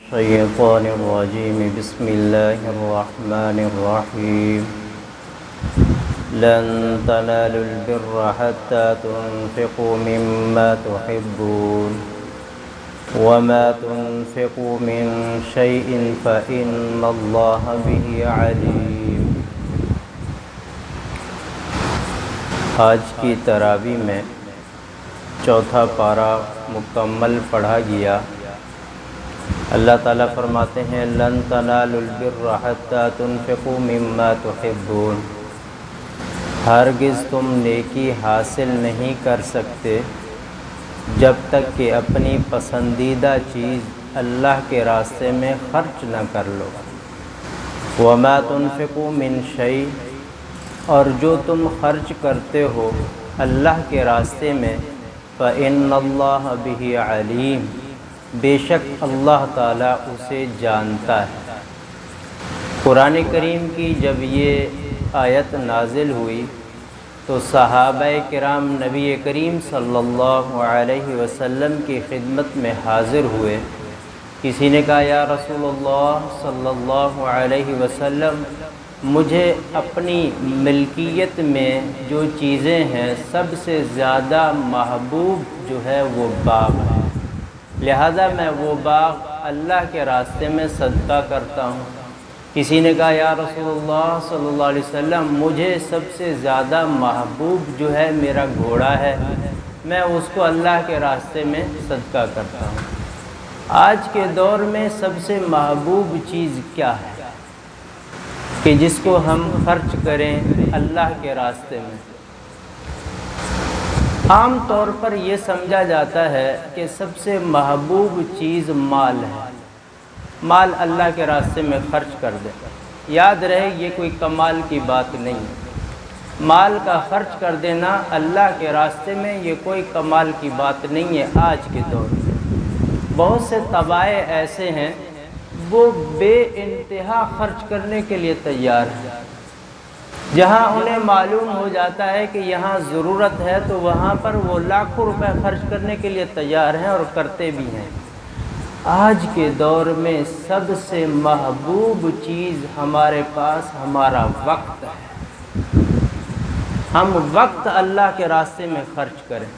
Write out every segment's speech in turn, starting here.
الشيطان الرجيم بسم الله الرحمن الرحيم لن تنالوا البر حتى تنفقوا مما تحبون وما تنفقوا من شيء فإن الله به عليم۔ آج کی تراویح میں چوتھا پارہ مکمل پڑھا گیا۔ اللہ تعالیٰ فرماتے ہیں لن تنالوا البر حتى تنفقوا مما تحبون، ہرگز تم نیکی حاصل نہیں کر سکتے جب تک کہ اپنی پسندیدہ چیز اللہ کے راستے میں خرچ نہ کر لو۔ وما تنفقوا من شيء، اور جو تم خرچ کرتے ہو اللہ کے راستے میں، فإن اللہ بہ علیم، بے شک اللہ تعالیٰ اسے جانتا ہے۔ قرآن کریم کی جب یہ آیت نازل ہوئی تو صحابہ کرام نبی کریم صلی اللہ علیہ وسلم کی خدمت میں حاضر ہوئے۔ کسی نے کہا یا رسول اللہ صلی اللہ علیہ وسلم، مجھے اپنی ملکیت میں جو چیزیں ہیں سب سے زیادہ محبوب جو ہے وہ باغ ہے، لہذا میں وہ باغ اللہ کے راستے میں صدقہ کرتا ہوں۔ کسی نے کہا یا رسول اللہ صلی اللہ علیہ وسلم، مجھے سب سے زیادہ محبوب جو ہے میرا گھوڑا ہے، میں اس کو اللہ کے راستے میں صدقہ کرتا ہوں۔ آج کے دور میں سب سے محبوب چیز کیا ہے کہ جس کو ہم خرچ کریں اللہ کے راستے میں؟ عام طور پر یہ سمجھا جاتا ہے کہ سب سے محبوب چیز مال ہے، مال اللہ کے راستے میں خرچ کر دے۔ یاد رہے یہ کوئی کمال کی بات نہیں ہے، مال کا خرچ کر دینا اللہ کے راستے میں یہ کوئی کمال کی بات نہیں ہے۔ آج کے دور میں بہت سے طبائع ایسے ہیں وہ بے انتہا خرچ کرنے کے لیے تیار ہیں، جہاں انہیں معلوم ہو جاتا ہے کہ یہاں ضرورت ہے تو وہاں پر وہ لاکھوں روپے خرچ کرنے کے لیے تیار ہیں اور کرتے بھی ہیں۔ آج کے دور میں سب سے محبوب چیز ہمارے پاس ہمارا وقت ہے۔ ہم وقت اللہ کے راستے میں خرچ کریں،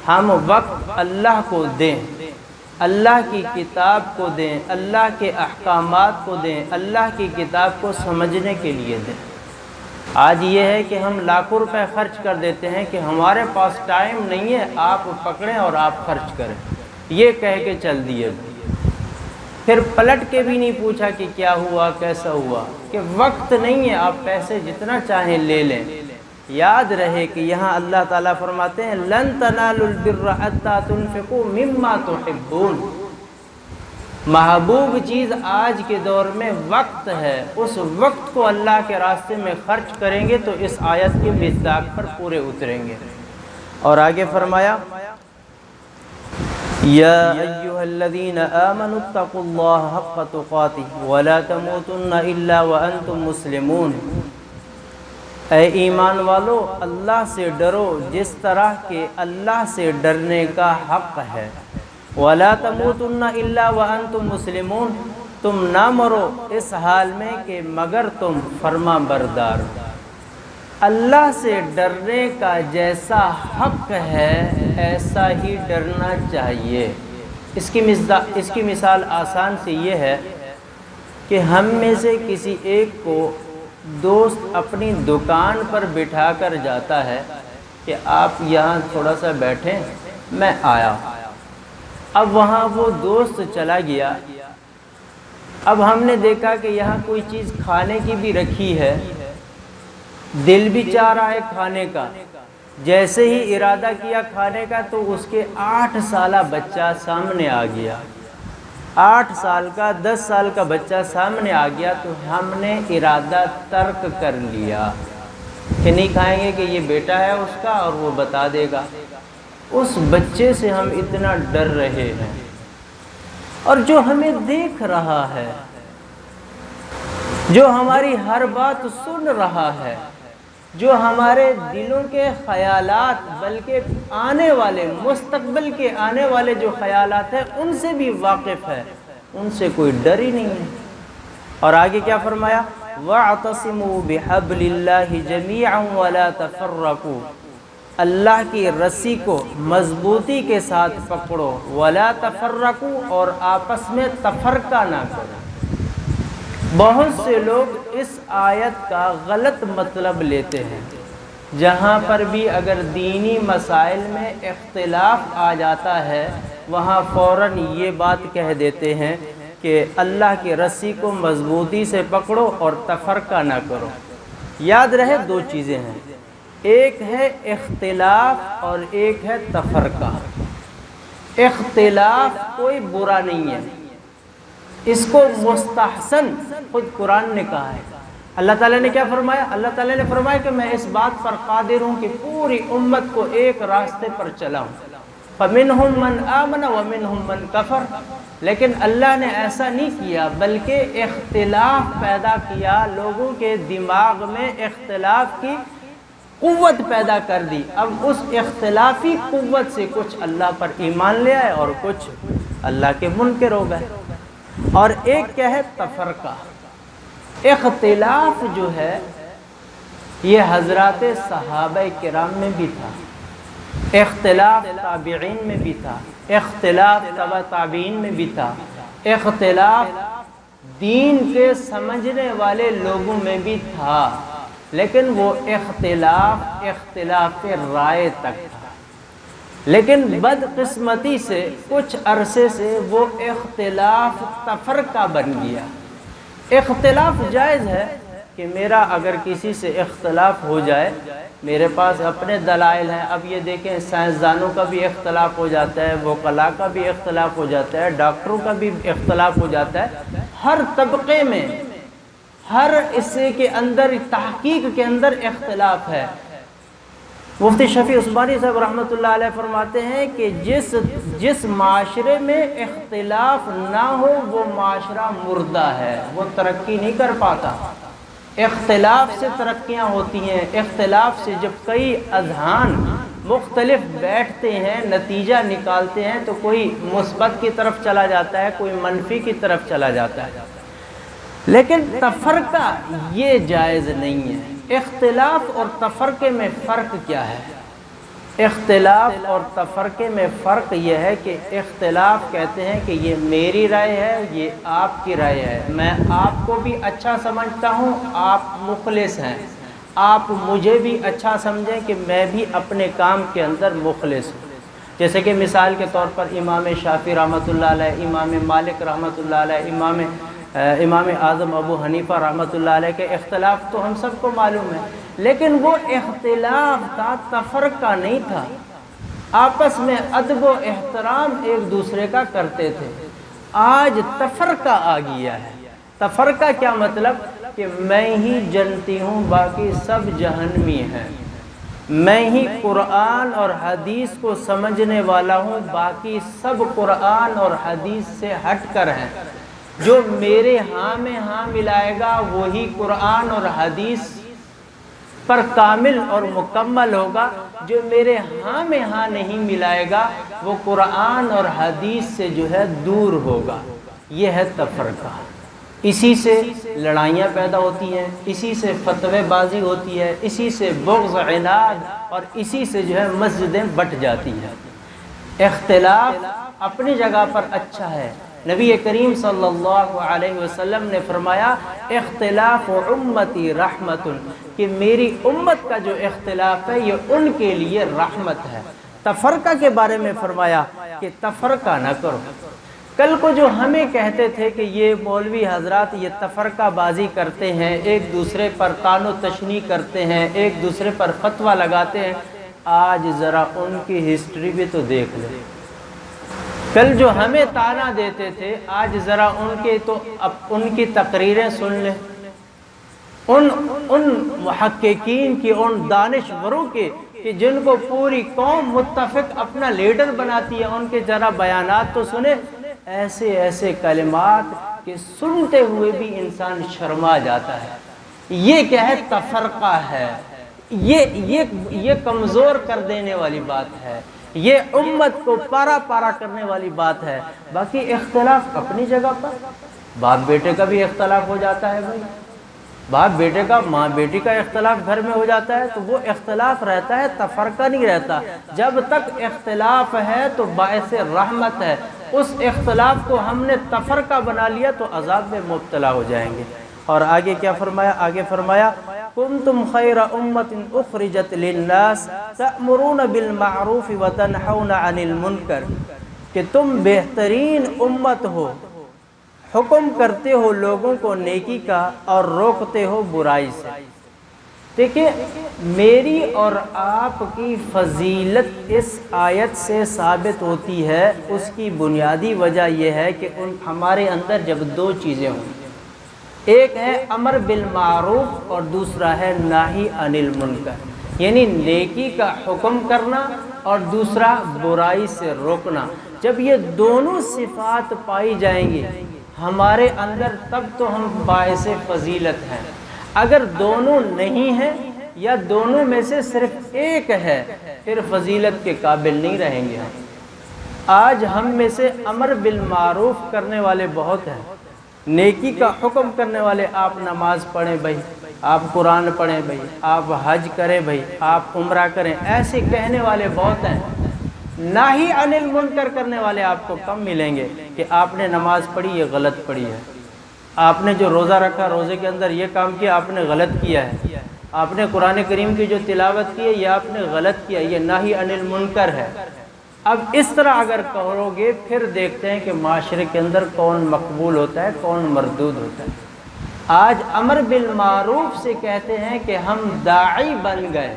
ہم وقت اللہ کو دیں، اللہ کی کتاب کو دیں، اللہ کے احکامات کو دیں، اللہ کی کتاب کو سمجھنے کے لیے دیں۔ آج یہ ہے کہ ہم لاکھوں روپے خرچ کر دیتے ہیں کہ ہمارے پاس ٹائم نہیں ہے، آپ پکڑیں اور آپ خرچ کریں، یہ کہہ کے چل دیے، پھر پلٹ کے بھی نہیں پوچھا کہ کیا ہوا کیسا ہوا، کہ وقت نہیں ہے، آپ پیسے جتنا چاہیں لے لیں۔ یاد رہے کہ یہاں اللہ تعالیٰ فرماتے ہیں لن تنالوا البر حتى تنفقوا مما تحبون، محبوب چیز آج کے دور میں وقت ہے، اس وقت کو اللہ کے راستے میں خرچ کریں گے تو اس آیت کے مصداق پر پورے اتریں گے۔ اور آگے فرمایا یا ایھا الذین آمنوا اتقوا اللہ حق تقاتہ ولا تموتن الا وانتم مسلمون، اے ایمان والو اللہ سے ڈرو جس طرح کہ اللہ سے ڈرنے کا حق ہے۔ وَلَا تَمُوتُنَّ إِلَّا وَأَنْتُمْ مُسْلِمُونَ، تم نہ مرو اس حال میں کہ مگر تم فرما بردار ہو۔ اللہ سے ڈرنے کا جیسا حق ہے ایسا ہی ڈرنا چاہیے۔ اس کی مثال آسان سے یہ ہے کہ ہم میں سے کسی ایک کو دوست اپنی دکان پر بٹھا کر جاتا ہے کہ آپ یہاں تھوڑا سا بیٹھیں میں آیا، اب وہاں وہ دوست چلا گیا، اب ہم نے دیکھا کہ یہاں کوئی چیز کھانے کی بھی رکھی ہے، دل بھی چاہ رہا ہے کھانے کا، جیسے ہی ارادہ کیا کھانے کا تو اس کے 8 سالہ بچہ سامنے آ گیا، 8 سال کا 10 سال کا بچہ سامنے آ گیا تو ہم نے ارادہ ترک کر لیا کہ نہیں کھائیں گے، کہ یہ بیٹا ہے اس کا اور وہ بتا دے گا۔ اس بچے سے ہم اتنا ڈر رہے ہیں، اور جو ہمیں دیکھ رہا ہے، جو ہماری ہر بات سن رہا ہے، جو ہمارے دلوں کے خیالات بلکہ آنے والے مستقبل کے آنے والے جو خیالات ہیں ان سے بھی واقف ہے، ان سے کوئی ڈر ہی نہیں ہے۔ اور آگے کیا فرمایا؟ وَاعْتَصِمُوا بِحَبْلِ اللَّهِ جَمِيعًا وَلَا تَفَرَّقُوا، اللہ کی رسی کو مضبوطی کے ساتھ پکڑو، وَلَا تَفَرَّقُوا، اور آپس میں تفرقہ نہ کرو۔ بہت سے لوگ اس آیت کا غلط مطلب لیتے ہیں، جہاں پر بھی اگر دینی مسائل میں اختلاف آ جاتا ہے وہاں فوراً یہ بات کہہ دیتے ہیں کہ اللہ کی رسی کو مضبوطی سے پکڑو اور تفرقہ نہ کرو۔ یاد رہے دو چیزیں ہیں، ایک ہے اختلاف اور ایک ہے تفرقہ۔ اختلاف کوئی برا نہیں ہے، اس کو مستحسن خود قرآن نے کہا ہے۔ اللہ تعالیٰ نے کیا فرمایا؟ اللہ تعالیٰ نے فرمایا کہ میں اس بات پر قادر ہوں کہ پوری امت کو ایک راستے پر چلاؤں، فَمِنْهُمْ مَنْ آمَنَ وَمِنْهُمْ مَنْ كَفَرَ۔ لیکن اللہ نے ایسا نہیں کیا، بلکہ اختلاف پیدا کیا، لوگوں کے دماغ میں اختلاف کی قوت پیدا کر دی۔ اب اس اختلافی قوت سے کچھ اللہ پر ایمان لے آئے اور کچھ اللہ کے منکر ہو گئے۔ اور ایک کیا ہے؟ تفرقہ۔ اختلاف جو ہے یہ حضرات صحابہ کرام میں بھی تھا، اختلاف تابعین میں بھی تھا، اختلاف تبع تابعین میں بھی تھا، اختلاف دین کے سمجھنے والے لوگوں میں بھی تھا، لیکن وہ اختلاف رائے تک تھا۔ لیکن بدقسمتی سے کچھ عرصے سے وہ اختلاف تفرقہ بن گیا۔ اختلاف جائز ہے کہ میرا اگر کسی سے اختلاف ہو جائے، میرے پاس اپنے دلائل ہیں۔ اب یہ دیکھیں سائنسدانوں کا بھی اختلاف ہو جاتا ہے، وکلاء کا بھی اختلاف ہو جاتا ہے، ڈاکٹروں کا بھی اختلاف ہو جاتا ہے، ہر طبقے میں، ہر حصے کے اندر، تحقیق کے اندر اختلاف ہے۔ مفتی شفیع عثمانی صاحب رحمۃ اللہ علیہ فرماتے ہیں کہ جس معاشرے میں اختلاف نہ ہو وہ معاشرہ مردہ ہے، وہ ترقی نہیں کر پاتا۔ اختلاف سے ترقیاں ہوتی ہیں، اختلاف سے جب کئی اذہان مختلف بیٹھتے ہیں، نتیجہ نکالتے ہیں، تو کوئی مثبت کی طرف چلا جاتا ہے، کوئی منفی کی طرف چلا جاتا ہے۔ لیکن تفرقہ یہ جائز نہیں ہے۔ اختلاف اور تفرقے میں فرق کیا ہے؟ اختلاف اور تفرقے میں فرق یہ ہے کہ اختلاف کہتے ہیں کہ یہ میری رائے ہے، یہ آپ کی رائے ہے، میں آپ کو بھی اچھا سمجھتا ہوں، آپ مخلص ہیں، آپ مجھے بھی اچھا سمجھیں کہ میں بھی اپنے کام کے اندر مخلص ہوں۔ جیسے کہ مثال کے طور پر امام شافعی رحمۃ اللہ علیہ، امام مالک رحمۃ اللہ علیہ، امام اعظم ابو حنیفہ رحمۃ اللہ علیہ کے اختلاف تو ہم سب کو معلوم ہے، لیکن وہ اختلاف تھا، تفرقہ نہیں تھا۔ آپس میں ادب و احترام ایک دوسرے کا کرتے تھے۔ آج تفرقہ آ گیا ہے۔ تفرقہ کیا مطلب؟ کہ میں ہی جنتی ہوں، باقی سب جہنمی ہیں، میں ہی قرآن اور حدیث کو سمجھنے والا ہوں، باقی سب قرآن اور حدیث سے ہٹ کر ہیں۔ جو میرے ہاں میں ہاں ملائے گا وہی قرآن اور حدیث پر کامل اور مکمل ہوگا، جو میرے ہاں میں ہاں نہیں ملائے گا وہ قرآن اور حدیث سے جو ہے دور ہوگا۔ یہ ہے تفرقہ۔ اسی سے لڑائیاں پیدا ہوتی ہیں، اسی سے فتوے بازی ہوتی ہے، اسی سے بغض، عناد، اور اسی سے جو ہے مسجدیں بٹ جاتی ہیں۔ اختلاف اپنی جگہ پر اچھا ہے۔ نبی کریم صلی اللہ علیہ وسلم نے فرمایا اختلاف امتی رحمت، کہ میری امت کا جو اختلاف ہے یہ ان کے لیے رحمت ہے۔ تفرقہ کے بارے میں فرمایا کہ تفرقہ نہ کرو۔ کل کو جو ہمیں کہتے تھے کہ یہ مولوی حضرات یہ تفرقہ بازی کرتے ہیں، ایک دوسرے پر طعن و تشنیع کرتے ہیں، ایک دوسرے پر فتویٰ لگاتے ہیں، آج ذرا ان کی ہسٹری بھی تو دیکھ لیں۔ کل جو ہمیں طعنہ دیتے تھے، آج ذرا ان کی تقریریں سن لیں، ان محققین کی، ان دانشوروں کے کہ جن کو پوری قوم متفق اپنا لیڈر بناتی ہے، ان کے ذرا بیانات تو سنیں۔ ایسے ایسے کلمات کہ سنتے ہوئے بھی انسان شرما جاتا ہے۔ یہ کیا ہے؟ تفرقہ ہے۔ یہ کمزور کر دینے والی بات ہے، یہ امت کو پارا پارا کرنے والی بات ہے۔ باقی اختلاف اپنی جگہ پر، باپ بیٹے کا بھی اختلاف ہو جاتا ہے بھائی، باپ بیٹے کا، ماں بیٹی کا اختلاف گھر میں ہو جاتا ہے، تو وہ اختلاف رہتا ہے، تفرقہ نہیں رہتا۔ جب تک اختلاف ہے تو باعث رحمت ہے، اس اختلاف کو ہم نے تفرقہ بنا لیا تو عذاب میں مبتلا ہو جائیں گے۔ اور آگے کیا فرمایا؟ آگے فرمایا کنتم خیر امت اخرجت للناس تأمرون بالمعروف وتنہون عن المنکر، کہ تم بہترین امت ہو، حکم کرتے ہو لوگوں کو نیکی کا اور روکتے ہو برائی سے۔ دیکھیں میری اور آپ کی فضیلت اس آیت سے ثابت ہوتی ہے، اس کی بنیادی وجہ یہ ہے کہ ہمارے اندر جب دو چیزیں ہوں، ایک ہے امر بالمعروف اور دوسرا ہے نہی عن المنکر، یعنی نیکی کا حکم کرنا اور دوسرا برائی سے روکنا۔ جب یہ دونوں صفات پائی جائیں گی ہمارے اندر تب تو ہم باعث فضیلت ہیں۔ اگر دونوں نہیں ہیں یا دونوں میں سے صرف ایک ہے پھر فضیلت کے قابل نہیں رہیں گے ہم۔ آج ہم میں سے امر بالمعروف کرنے والے بہت ہیں، نیکی کا حکم کرنے والے، آپ نماز پڑھیں بھائی، آپ قرآن پڑھیں بھائی، آپ حج کریں بھائی، آپ عمرہ کریں، ایسے کہنے والے بہت ہیں۔ نہی عن المنکر کرنے والے آپ کو کم ملیں گے کہ آپ نے نماز پڑھی یہ غلط پڑھی ہے، آپ نے جو روزہ رکھا روزے کے اندر یہ کام کیا آپ نے غلط کیا ہے، آپ نے قرآن کریم کی جو تلاوت کی ہے یہ آپ نے غلط کیا، یہ نہی عن المنکر ہے۔ اب اس طرح اگر کرو گے پھر دیکھتے ہیں کہ معاشرے کے اندر کون مقبول ہوتا ہے کون مردود ہوتا ہے۔ آج امر بالمعروف سے کہتے ہیں کہ ہم داعی بن گئے،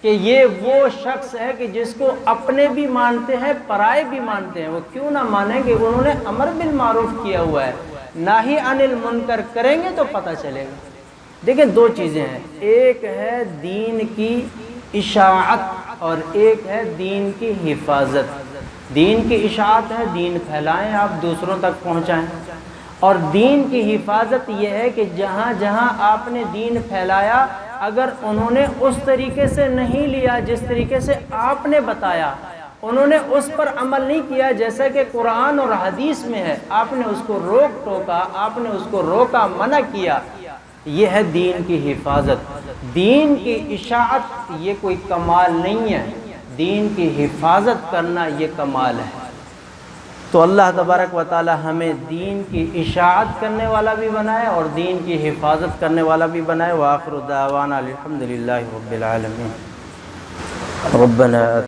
کہ یہ وہ شخص ہے کہ جس کو اپنے بھی مانتے ہیں پرائے بھی مانتے ہیں۔ وہ کیوں نہ مانیں کہ انہوں نے امر بالمعروف کیا ہوا ہے، نہی عن المنکر کریں گے تو پتہ چلے گا۔ دیکھیں دو چیزیں ہیں، ایک ہے دین کی اشاعت اور ایک ہے دین کی حفاظت۔ دین کی اشاعت ہے دین پھیلائیں، آپ دوسروں تک پہنچائیں، اور دین کی حفاظت یہ ہے کہ جہاں جہاں آپ نے دین پھیلایا اگر انہوں نے اس طریقے سے نہیں لیا جس طریقے سے آپ نے بتایا، انہوں نے اس پر عمل نہیں کیا جیسا کہ قرآن اور حدیث میں ہے، آپ نے اس کو روک ٹوکا، آپ نے اس کو روکا، منع کیا، یہ ہے دین کی حفاظت۔ دین کی اشاعت یہ کوئی کمال نہیں ہے، دین کی حفاظت کرنا یہ کمال ہے۔ تو اللہ تبارک و تعالی ہمیں دین کی اشاعت کرنے والا بھی بنائے اور دین کی حفاظت کرنے والا بھی بنائے۔ وآخر دعوانا الحمدللہ رب العالمین۔ ربنا